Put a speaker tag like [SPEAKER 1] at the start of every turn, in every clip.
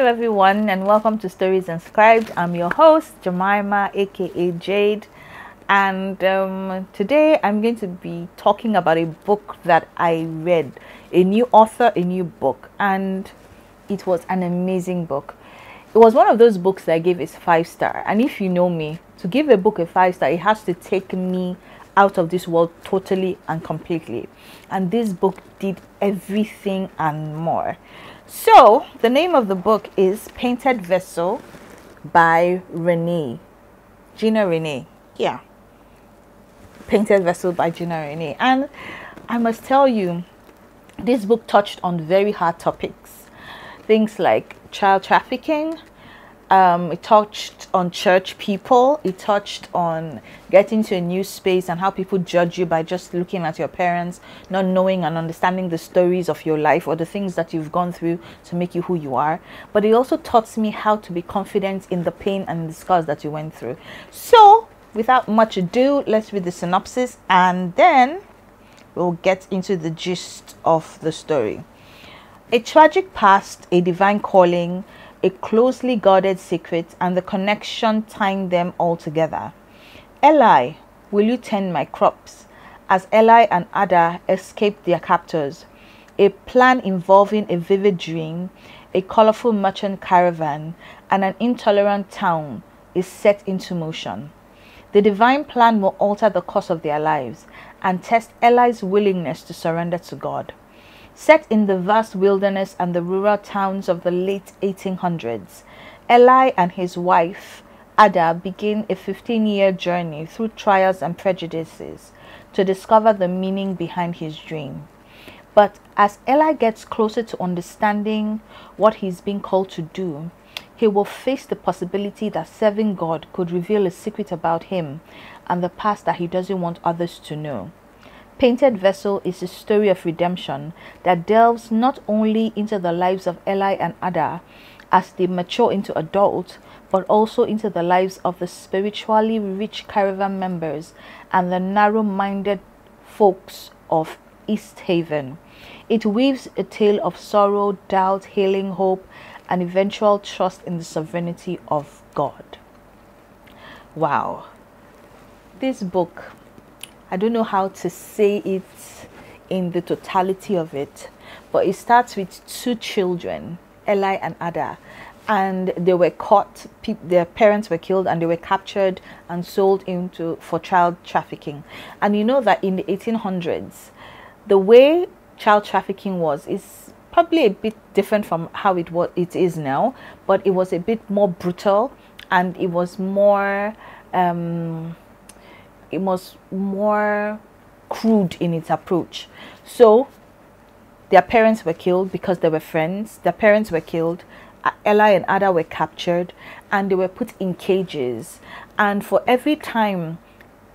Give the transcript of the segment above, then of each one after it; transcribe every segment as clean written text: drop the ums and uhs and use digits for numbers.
[SPEAKER 1] everyone, and welcome to Stories Inscribed. I'm your host, Jemima, aka Jade, and today I'm going to be talking about a book that I read, a new author, a new book, and it was an amazing book. It was one of those books that I gave is 5-star, and if you know me, to give a book a 5-star, it has to take me out of this world totally and completely, and this book did everything and more. So the name of the book is Painted Vessel by Renee. Gina Renee. Yeah. Painted Vessel by Gina Renee. And I must tell you, this book touched on very hard topics. Things like child trafficking. It touched on church people. It touched on getting to a new space and how people judge you by just looking at your parents, not knowing and understanding the stories of your life or the things that you've gone through to make you who you are. But it also taught me how to be confident in the pain and the scars that you went through. So without much ado, let's read the synopsis and then we'll get into the gist of the story. A tragic past, a divine calling, a closely guarded secret, and the connection tying them all together. Eli, will you tend my crops? As Eli and Ada escaped their captors, a plan involving a vivid dream, a colorful merchant caravan, and an intolerant town is set into motion. The divine plan will alter the course of their lives and test Eli's willingness to surrender to God. Set in the vast wilderness and the rural towns of the late 1800s, Eli and his wife, Ada, begin a 15-year journey through trials and prejudices to discover the meaning behind his dream. But as Eli gets closer to understanding what he's being called to do, he will face the possibility that serving God could reveal a secret about him and the past that he doesn't want others to know. Painted Vessel is a story of redemption that delves not only into the lives of Eli and Ada as they mature into adults, but also into the lives of the spiritually rich caravan members and the narrow-minded folks of East Haven. It weaves a tale of sorrow, doubt, healing, hope, and eventual trust in the sovereignty of God. Wow. This book, I don't know how to say it in the totality of it, but it starts with two children, Eli and Ada, and they were caught, their parents were killed, and they were captured and sold for child trafficking. And you know that in the 1800s, the way child trafficking is probably a bit different from how it is now, but it was a bit more brutal, and it was more crude in its approach. So their parents were killed because they were friends. Their parents were killed. Eli and Ada were captured and they were put in cages. And for every time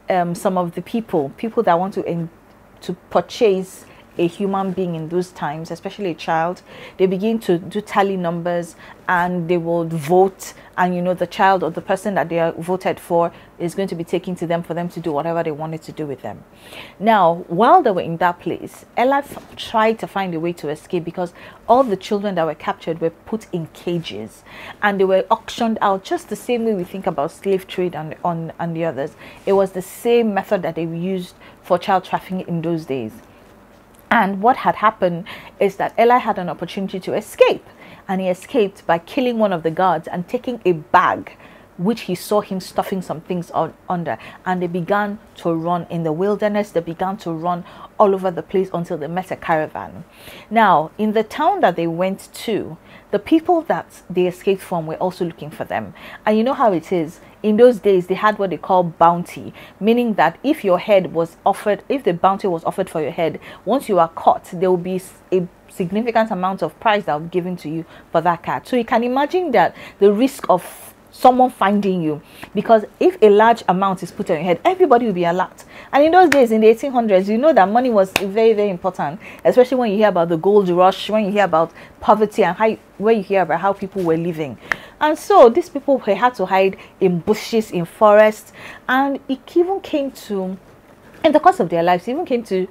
[SPEAKER 1] some of the people that want to purchase a human being in those times, especially a child, they begin to do tally numbers and they will vote, and you know, the child or the person that they are voted for is going to be taken to them for them to do whatever they wanted to do with them. Now, while they were in that place, Eli tried to find a way to escape because all the children that were captured were put in cages and they were auctioned out just the same way we think about slave trade and the others. It was the same method that they used for child trafficking in those days. And what had happened is that Eli had an opportunity to escape, and he escaped by killing one of the guards and taking a bag which he saw him stuffing some things under, and they began to run in the wilderness. They began to run all over the place until they met a caravan. Now, in the town that they went to, the people that they escaped from were also looking for them. And you know how it is. In those days, they had what they call bounty, meaning that if your head was offered, if the bounty was offered for your head, once you are caught, there will be a significant amount of price that will be given to you for that cat. So you can imagine that the risk of someone finding you, because if a large amount is put on your head, everybody will be alert. And in those days, in the 1800s, you know that money was very, very important, especially when you hear about the gold rush, when you hear about poverty, and when you hear about how people were living. And so these people had to hide in bushes, in forests, and it even came to, in the course of their lives, it even came to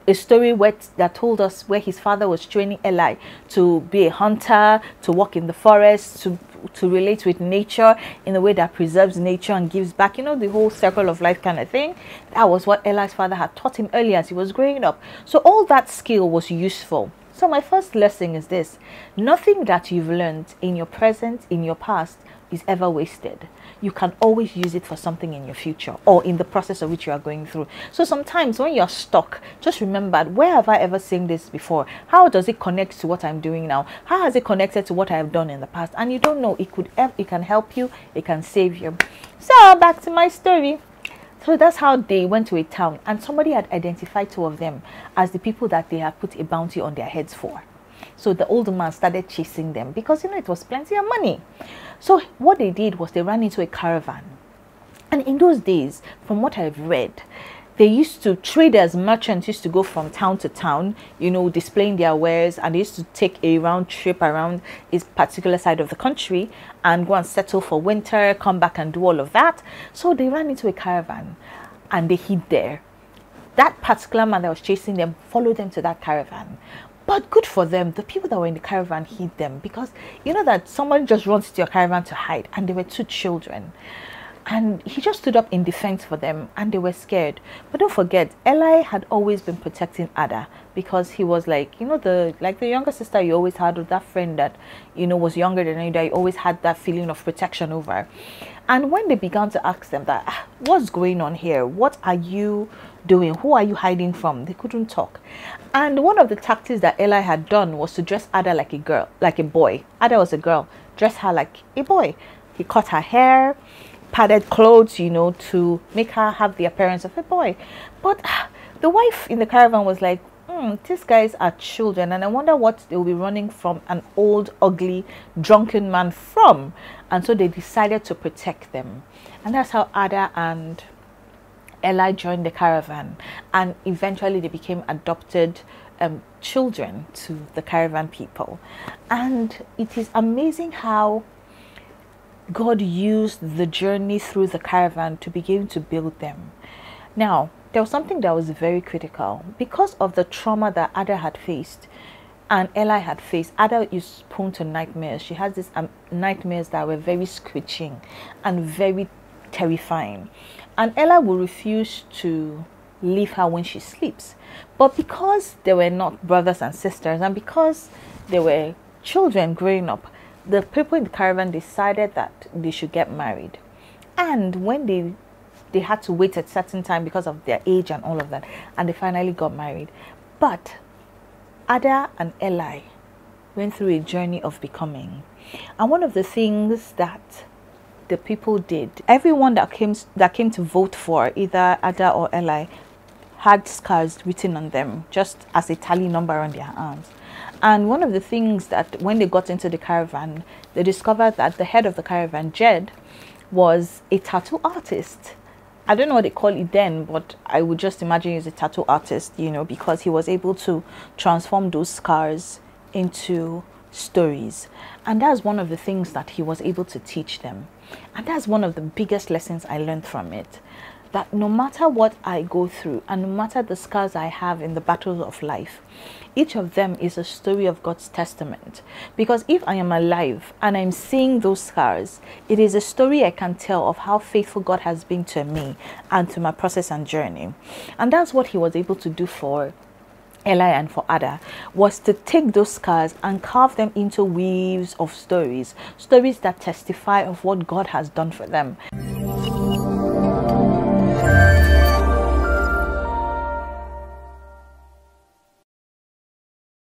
[SPEAKER 1] a story that told us where his father was training Eli to be a hunter, to walk in the forest, to relate with nature in a way that preserves nature and gives back, the whole circle of life kind of thing. That was what Eli's father had taught him earlier as he was growing up. So all that skill was useful. So my first lesson is this: nothing that you've learned in your present, in your past, is ever wasted. You can always use it for something in your future or in the process of which you are going through. So sometimes when you're stuck, just remember, where have I ever seen this before? How does it connect to what I'm doing now? How has it connected to what I have done in the past? And you don't know, it can help you, it can save you. So back to my story. So that's how they went to a town, and somebody had identified two of them as the people that they had put a bounty on their heads for. So the older man started chasing them because, it was plenty of money. So what they did was they ran into a caravan. And in those days, from what I've read, traders, merchants used to go from town to town, displaying their wares, and they used to take a round trip around a particular side of the country and go and settle for winter, come back and do all of that. So they ran into a caravan and they hid there. That particular man that was chasing them followed them to that caravan. But good for them, the people that were in the caravan hid them, because that somebody just runs into your caravan to hide, and there were two children. And he just stood up in defense for them, and they were scared. But don't forget, Eli had always been protecting Ada, because he was like, the younger sister you always had, with that friend that, was younger than you, that you always had that feeling of protection over. And when they began to ask them that, what's going on here? What are you doing? Who are you hiding from? They couldn't talk. And one of the tactics that Eli had done was to dress Ada like a boy. Ada was a girl. Dress her like a boy. He cut her hair, padded clothes, to make her have the appearance of a boy. But the wife in the caravan was like, these guys are children, and I wonder what they'll be running from an old, ugly, drunken man from. And so they decided to protect them. And that's how Ada and Eli joined the caravan, and eventually they became adopted children to the caravan people. And it is amazing how God used the journey through the caravan to begin to build them. Now, there was something that was very critical. Because of the trauma that Ada had faced and Eli had faced, Ada is prone to nightmares. She has these nightmares that were very screeching and very terrifying. And Eli will refuse to leave her when she sleeps. But because they were not brothers and sisters, and because they were children growing up, the people in the caravan decided that they should get married. And when they had to wait a certain time because of their age and all of that, and they finally got married. But Ada and Eli went through a journey of becoming. And one of the things that the people did, everyone that came to vote for either Ada or Eli had scars written on them, just as a tally number on their arms. And one of the things that when they got into the caravan, they discovered that the head of the caravan, Jed, was a tattoo artist. I don't know what they call it then, but I would just imagine he's a tattoo artist, because he was able to transform those scars into stories. And that's one of the things that he was able to teach them. And that's one of the biggest lessons I learned from it. That no matter what I go through, and no matter the scars I have in the battles of life, each of them is a story of God's testament. Because if I am alive and I'm seeing those scars, it is a story I can tell of how faithful God has been to me and to my process and journey. And that's what he was able to do for Eli and for Ada, was to take those scars and carve them into weaves of stories that testify of what God has done for them.